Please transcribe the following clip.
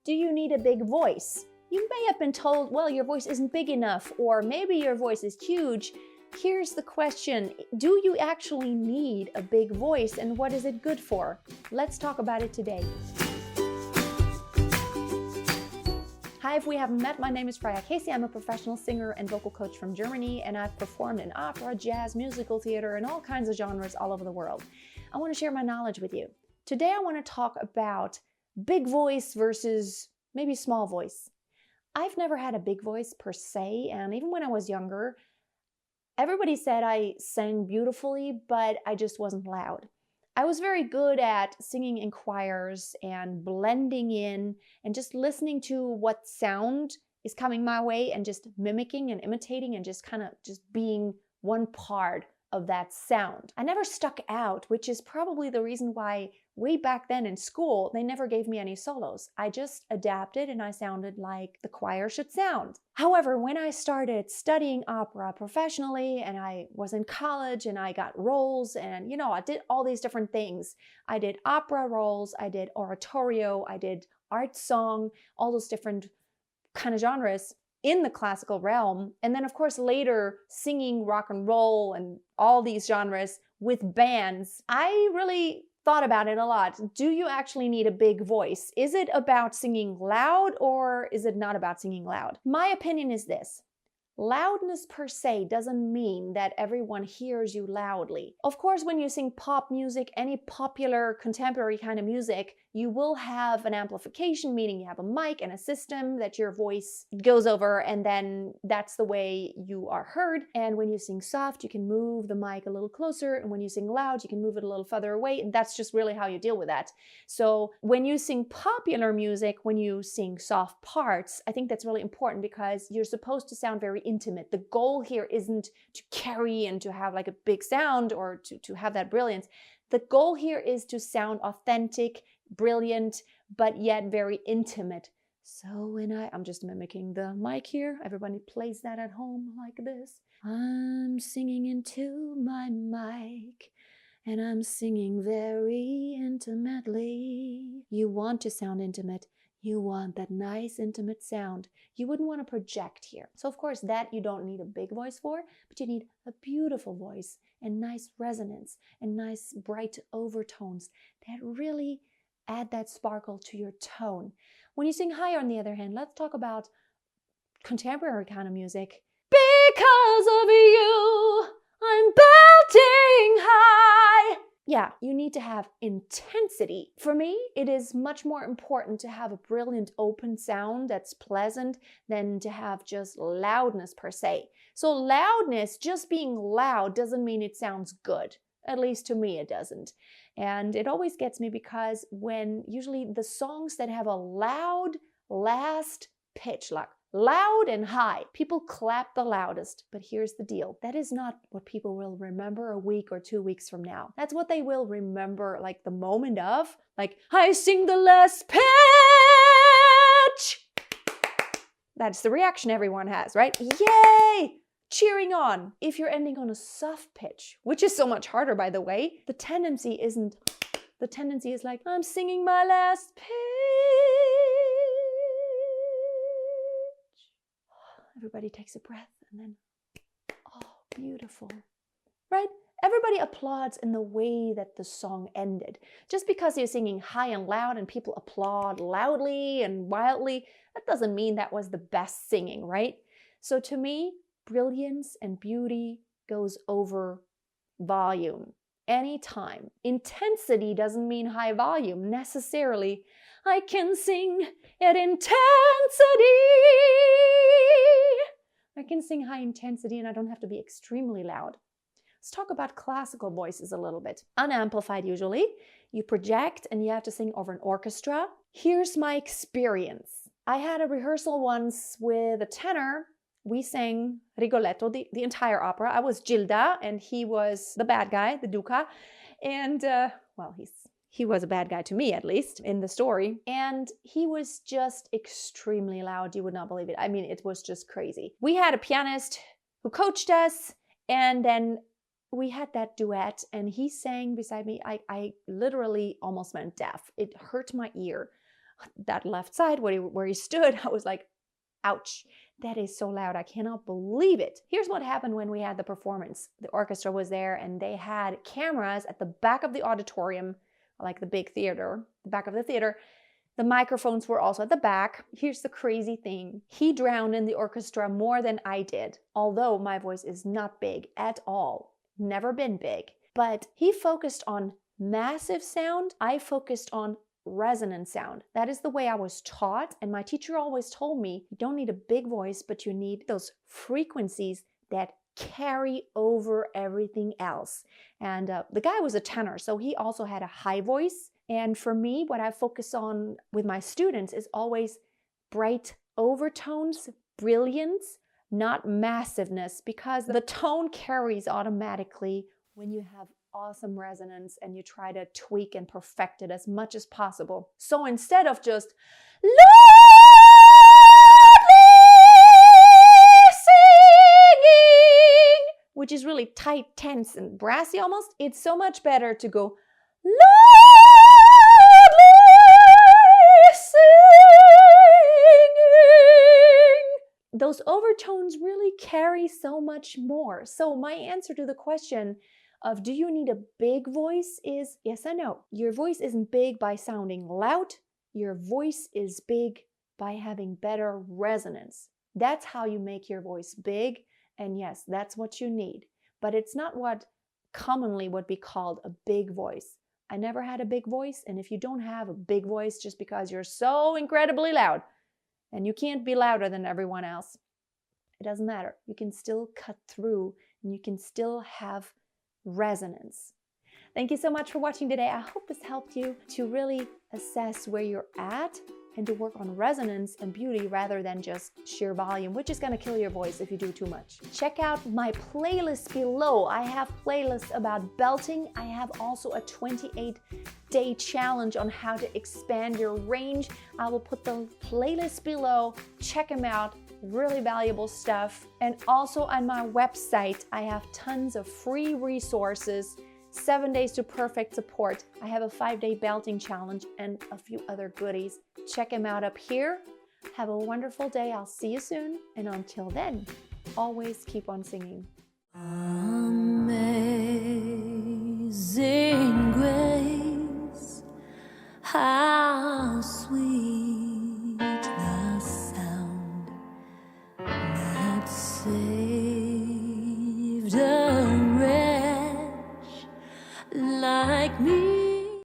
Do you need a big voice? You may have been told, well, your voice isn't big enough, or maybe your voice is huge. Here's the question, do you actually need a big voice, and what is it good for? Let's talk about it today. Hi, if we haven't met, my name is Freya. I'm a professional singer and vocal coach from Germany, and I've performed in opera, jazz, musical theater, and all kinds of genres all over the world. I want to share my knowledge with you. Today I want to talk about big voice versus maybe small voice. I've never had a big voice per se, and even when I was younger, everybody said I sang beautifully, but I just wasn't loud. I was very good at singing in choirs and blending in and just listening to what sound is coming my way and just mimicking and imitating and just kind of just being one part of that sound. I never stuck out, which is probably the reason why way back then in school, they never gave me any solos. I just adapted and I sounded like the choir should sound. However, when I started studying opera professionally and I was in college and I got roles and, I did all these different things. I did opera roles, I did oratorio, I did art song, all those different kind of genres in the classical realm. And then of course later singing rock and roll and all these genres with bands. I really thought about it a lot. Do you actually need a big voice? Is it about singing loud or is it not about singing loud? My opinion is this. Loudness per se doesn't mean that everyone hears you loudly. Of course, when you sing pop music, any popular contemporary kind of music, you will have an amplification, meaning you have a mic and a system that your voice goes over, and then that's the way you are heard. And when you sing soft, you can move the mic a little closer, and when you sing loud, you can move it a little further away, and that's just really how you deal with that. So when you sing popular music, when you sing soft parts, I think that's really important because you're supposed to sound very intimate. The goal here isn't to carry and to have like a big sound or to have that brilliance. The goal here is to sound authentic, brilliant, but yet very intimate. So when I'm just mimicking the mic here. Everybody plays that at home like this. I'm singing into my mic and I'm singing very intimately. You want to sound intimate. You want that nice intimate sound. You wouldn't want to project here. So of course that you don't need a big voice for, but you need a beautiful voice and nice resonance and nice bright overtones that really add that sparkle to your tone. When you sing higher, on the other hand, let's talk about contemporary kind of music. Because of you, I'm belting high. Yeah, you need to have intensity. For me, it is much more important to have a brilliant open sound that's pleasant than to have just loudness per se. So loudness, just being loud, doesn't mean it sounds good. At least to me, it doesn't. And it always gets me because when usually the songs that have a loud last pitch, like loud and high, people clap the loudest. But here's the deal. That is not what people will remember a week or 2 weeks from now. That's what they will remember, like the moment of, like, I sing the last pitch. That's the reaction everyone has, right? Yay! Cheering on. If you're ending on a soft pitch, which is so much harder, by the way, the tendency is like, I'm singing my last pitch. Everybody takes a breath and then, oh, beautiful, right? Everybody applauds in the way that the song ended. Just because you're singing high and loud and people applaud loudly and wildly, that doesn't mean that was the best singing, right? So to me, brilliance and beauty goes over volume anytime. Intensity doesn't mean high volume necessarily. I can sing at intensity. I can sing high intensity and I don't have to be extremely loud. Let's talk about classical voices a little bit. Unamplified usually. You project and you have to sing over an orchestra. Here's my experience. I had a rehearsal once with a tenor. We sang Rigoletto, the entire opera. I was Gilda and he was the bad guy, the Duca. And, he was a bad guy to me, at least, in the story. And he was just extremely loud. You would not believe it. I mean, it was just crazy. We had a pianist who coached us, and then we had that duet, and he sang beside me. I literally almost went deaf. It hurt my ear. that left side where he stood, I was like, ouch, that is so loud. I cannot believe it. Here's what happened when we had the performance. The orchestra was there and they had cameras at the back of the auditorium, like the big theater, the back of the theater. The microphones were also at the back. Here's the crazy thing. He drowned in the orchestra more than I did, although my voice is not big at all. Never been big. But he focused on massive sound. I focused on resonant sound. That is the way I was taught, and my teacher always told me you don't need a big voice, but you need those frequencies that carry over everything else. And the guy was a tenor, so he also had a high voice. And for me, what I focus on with my students is always bright overtones, brilliance, not massiveness, because the tone carries automatically when you have awesome resonance and you try to tweak and perfect it as much as possible. So instead of just loudly singing, which is really tight, tense, and brassy almost, it's so much better to go loudly singing. Those overtones really carry so much more. So my answer to the question of do you need a big voice is yes and no. Your voice isn't big by sounding loud. Your voice is big by having better resonance. That's how you make your voice big. And yes, that's what you need. But it's not what commonly would be called a big voice. I never had a big voice. And if you don't have a big voice just because you're so incredibly loud and you can't be louder than everyone else, it doesn't matter. You can still cut through and you can still have resonance. Thank you so much for watching today. I hope this helped you to really assess where you're at and to work on resonance and beauty rather than just sheer volume, which is going to kill your voice if you do too much. Check out my playlist below. I have playlists about belting. I have also a 28-day challenge on how to expand your range. I will put the playlist below. Check them out. Really valuable stuff. And also on my website, I have tons of free resources, 7 days to perfect support. I have a 5-day belting challenge and a few other goodies. Check them out up here. Have a wonderful day. I'll see you soon. And until then, always keep on singing. Amazing grace, how sweet